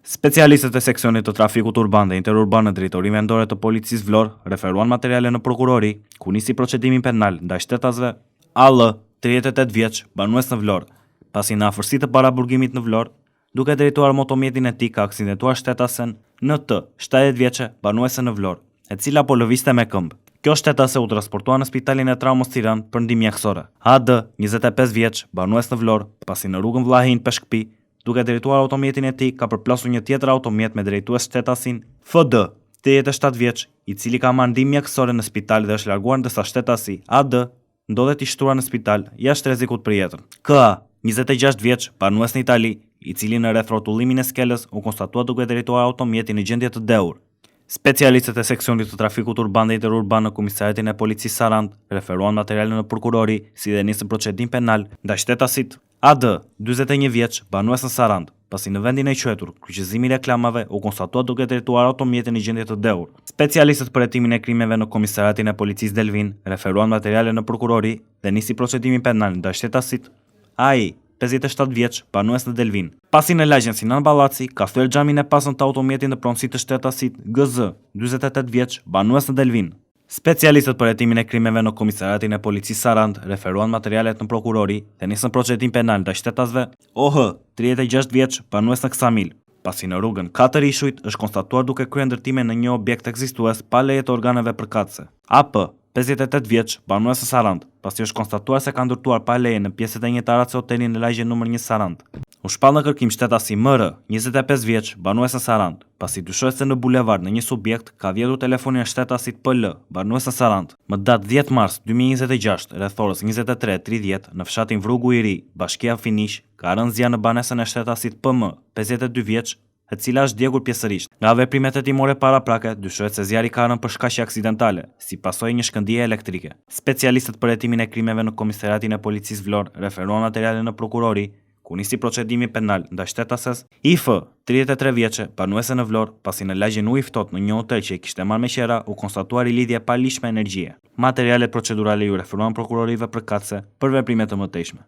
Specialistët e seksionit të trafikut urban dhe interurban në Drejtorinë Vendore të Policisë Vlorë referuan materiale në prokurori, ku nisi procedimin penal ndaj shtetasve AL, 38 vjeç, banues në Vlorë, pasi në afërsi të paraburgimit në Vlorë, duke drejtuar motomjetin e tij ka aksidentuar shtetasen NT, 70 vjeçe, banuese në Vlorë, e cila po lëvizte me këmbë. Kjo shtetase u transportua në Spitalin e Traumës Tiranë për ndihmë mjekësore. AD, 25 vjeç, banues në Vlorë, pasi në rrugën Vllahin Peshkëpi, duke drejtuar automjetin e tij, ka përplasur një tjetër automjet me drejtues shtetasin FD, 87 vjeç, i cili ka marrë ndihmë mjekësore në spital dhe është larguar ndërsa shtetasi AD ndodhet i shtruar në spital jashtë rrezikut për jetën. KA, 26 vjeç, banues në Itali, i cili në rreth rrotullimin e skelës u konstatua duke drejtuar automjetin në gjendje të dehur. Specialistët e seksionit të trafikut urban dhe interurban në Komisariatin e Policisë Sarandë referuan materiale në prokurori, si dhe nisën procedim penal ndaj shtetasit AD, 41 vjeç, banues në Sarandë, pasi në vendin e quajtur kryqëzimi i reklamave u konstatua duke drejtuar automjetin në gjendje të dehur. Specialistët për hetimin e krimeve në Komisariatin e Policisë Delvin referuan materiale në prokurori dhe nisi procedimin penal ndaj shtetasit AI, 57 vjeç, banues në Delvin. Pasi në lagjen Sinan Ballaci ka thyer xhamin e pasën të automjetit në pronësi të shtetasit GZ, 48 vjeç, banues në Delvin. Specialistët për hetimin e krimeve në Komisariatin e Policisë Sarandë referuan materialet në prokurori dhe nisën procedim penal ndaj shtetasve OH, 36 vjeç, banues në Ksamil. Pasi në rrugën 4 Ishujt është konstatuar duke kryer ndërtime në një objekt ekzistues pa leje të organeve përkatëse. AP, 58 vjeç, banues në Sarandë, pasi është konstatuar se ka ndërtuar pa leje në pjesët e njëjtarat se hotelin në lagjen numër 1 Sarandë. U shpall në kërkim shtetasi MR, 25 vjeç, banues në Sarandë, pasi dyshohet se në bulevard në një subjekt ka vjedhur telefonin e shtetasit PL, banues në Sarandë. Më datë 10 mars 2026, rreth orës 23:30 në fshatin Vrugu i Ri, bashkia Finish, ka rënë zjarr në banesën e shtetasit PM, 52 vjeç, e cila është djegur pjesërisht. Nga veprimet hetimore paraprake, dyshohet se zjarri ka rënë për shkaqe aksidentale, si pasojë një shkëndije elektrike. Specialistët për hetimin e krimeve në Komisariatin e Policisë Vlorë referuan materiale në prokurori, ku nisi procedimi penal ndaj shtetases IF, 33 vjeçe, banuese në Vlorë, pasi në lagjen u i ftohtë në një hotel që i kishte marrë me qera u konstatuar lidhje pa lishme energjie. Materialet procedurale ju referuan prokurorive përkatëse për veprime të mëtejshme.